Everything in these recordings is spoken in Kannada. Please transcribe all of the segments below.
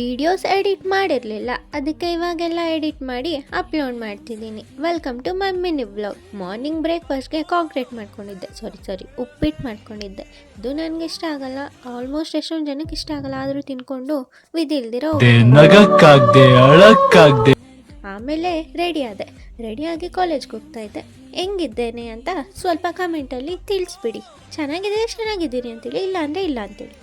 ವಿಡಿಯೋಸ್ ಎಡಿಟ್ ಮಾಡಿರಲಿಲ್ಲ, ಅದಕ್ಕೆ ಇವಾಗೆಲ್ಲ ಎಡಿಟ್ ಮಾಡಿ ಅಪ್ಲೋಡ್ ಮಾಡ್ತಿದ್ದೀನಿ. Welcome to my mini vlog. Morning ಬ್ರೇಕ್ಫಾಸ್ಟ್ಗೆ ಕಾಂಕ್ರೀಟ್ ಮಾಡ್ಕೊಂಡಿದ್ದೆ, ಸಾರಿ ಉಪ್ಪಿಟ್ಟು ಮಾಡ್ಕೊಂಡಿದ್ದೆ. ಇದು ನನಗೆ ಇಷ್ಟ ಆಗಲ್ಲ, ಆಲ್ಮೋಸ್ಟ್ ಎಷ್ಟೊಂದು ಜನಕ್ಕೆ ಇಷ್ಟ ಆಗಲ್ಲ, ಆದರೂ ತಿನ್ಕೊಂಡು ವಿಧಿಲ್ದಿರೋ ಆಮೇಲೆ ರೆಡಿಯಾಗಿ ಕಾಲೇಜ್ಗೆ ಹೋಗ್ತಾ ಇದ್ದೆ. ಹೆಂಗಿದ್ದೇನೆ ಅಂತ ಸ್ವಲ್ಪ ಕಮೆಂಟಲ್ಲಿ ತಿಳಿಸ್ಬಿಡಿ. ಚೆನ್ನಾಗಿದ್ದೀರಿ ಅಂತೇಳಿ, ಇಲ್ಲ ಅಂದರೆ ಇಲ್ಲ ಅಂತೇಳಿ.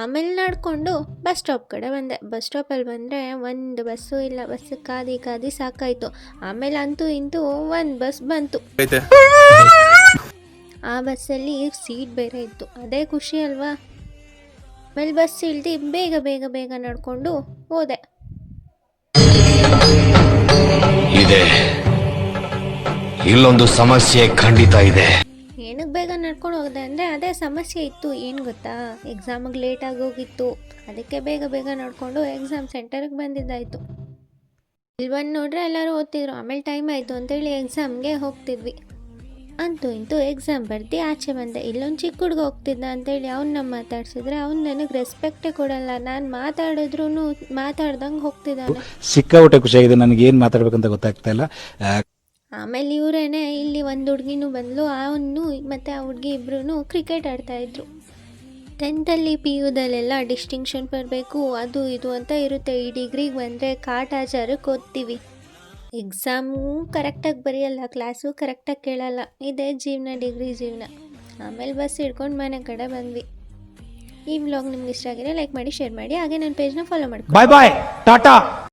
ಆಮೇಲೆ ನಡ್ಕೊಂಡು ಬಸ್ ಸ್ಟಾಪ್ ಕಡೆ ಬಂದೆ. ಬಸ್ ಸ್ಟಾಪಲ್ಲಿ ಬಂದರೆ ಒಂದು ಬಸ್ಸು ಇಲ್ಲ, ಬಸ್ ಕಾದಿ ಸಾಕಾಯಿತು. ಆಮೇಲೆ ಅಂತೂ ಇಂತೂ ಒಂದು ಬಸ್ ಬಂತು. ಆ ಬಸ್ಸಲ್ಲಿ ಸೀಟ್ ಬೇರೆ ಇತ್ತು, ಅದೇ ಖುಷಿ ಅಲ್ವಾ. ಆಮೇಲೆ ಬಸ್ ಇಳ್ದು ಬೇಗ ನಡ್ಕೊಂಡು ಹೋದೆ. ಇಲ್ಲೊಂದು ಸಮಸ್ಯೆ ಖಂಡಿತ ಇದೆ. ಏನಕ್ಕೆ ಬೇಗ ನಡ್ಕೊಂಡು ಹೋಗಿದೆ ಅಂದರೆ ಅದೇ ಸಮಸ್ಯೆ ಇತ್ತು. ಏನು ಗೊತ್ತಾ, ಎಕ್ಸಾಮಿಗೆ ಲೇಟಾಗಿ ಹೋಗಿತ್ತು, ಅದಕ್ಕೆ ಬೇಗ ನಡ್ಕೊಂಡು ಎಕ್ಸಾಮ್ ಸೆಂಟರ್ಗೆ ಬಂದಿದ್ದಾಯಿತು. ಇಲ್ಲಿ ಬಂದು ನೋಡ್ರೆ ಎಲ್ಲರೂ ಓದ್ತಿದ್ರು. ಆಮೇಲೆ ಟೈಮ್ ಆಯಿತು ಅಂತೇಳಿ ಎಕ್ಸಾಮ್ಗೆ ಹೋಗ್ತಿದ್ವಿ. ಅಂತೂ ಇಂತೂ ಎಕ್ಸಾಮ್ ಬರ್ದು ಆಚೆ ಬಂದೆ. ಇಲ್ಲೊಂದು ಚಿಕ್ಕ ಹುಡುಗ ಹೋಗ್ತಿದ್ದ ಅಂತೇಳಿ ಅವ್ನ ಮಾತಾಡ್ಸಿದ್ರೆ ಅವ್ನು ನನಗೆ ರೆಸ್ಪೆಕ್ಟೇ ಕೊಡಲ್ಲ. ನಾನು ಮಾತಾಡಿದ್ರು ಮಾತಾಡ್ದಂಗೆ ಹೋಗ್ತಿದ್ದಾನೆ. ಸಿಕ್ಕಾಪಟ್ಟೆ ಖುಷಿಯಾಗಿದೆ, ನನಗೆ ಏನು ಮಾತಾಡ್ಬೇಕಂತ ಗೊತ್ತಾಗ್ತಾ ಇಲ್ಲ. ಆಮೇಲೆ ಇವರೇನೆ ಇಲ್ಲಿ ಒಂದು ಹುಡುಗಿನೂ ಬಂದ್ಲು. ಅವನು ಮತ್ತು ಆ ಹುಡುಗಿ ಇಬ್ಬರೂ ಕ್ರಿಕೆಟ್ ಆಡ್ತಾಯಿದ್ರು. 10th PUದಲ್ಲೆಲ್ಲ ಡಿಸ್ಟಿಂಕ್ಷನ್ ಬರಬೇಕು, ಅದು ಇದು ಅಂತ ಇರುತ್ತೆ. ಈ ಡಿಗ್ರಿಗೆ ಬಂದರೆ ಕಾಟಾಚಾರಕ್ಕೆ ಓದ್ತೀವಿ. ಎಕ್ಸಾಮು ಕರೆಕ್ಟಾಗಿ ಬರೆಯಲ್ಲ, ಕ್ಲಾಸು ಕರೆಕ್ಟಾಗಿ ಕೇಳಲ್ಲ. ಇದೇ ಜೀವನ, ಡಿಗ್ರಿ ಜೀವನ. ಆಮೇಲೆ ಬಸ್ ಹಿಡ್ಕೊಂಡು ಮನೆ ಕಡೆ ಬಂದ್ವಿ. ಈ ವ್ಲಾಗ್ ನಿಮ್ಗೆ ಇಷ್ಟ ಆಗಿದ್ರೆ ಲೈಕ್ ಮಾಡಿ, ಶೇರ್ ಮಾಡಿ, ಹಾಗೆ ನನ್ನ ಪೇಜ್ನ ಫಾಲೋ ಮಾಡ್ಕೊಂಡು ಬಾಯ್ ಟಾಟಾ.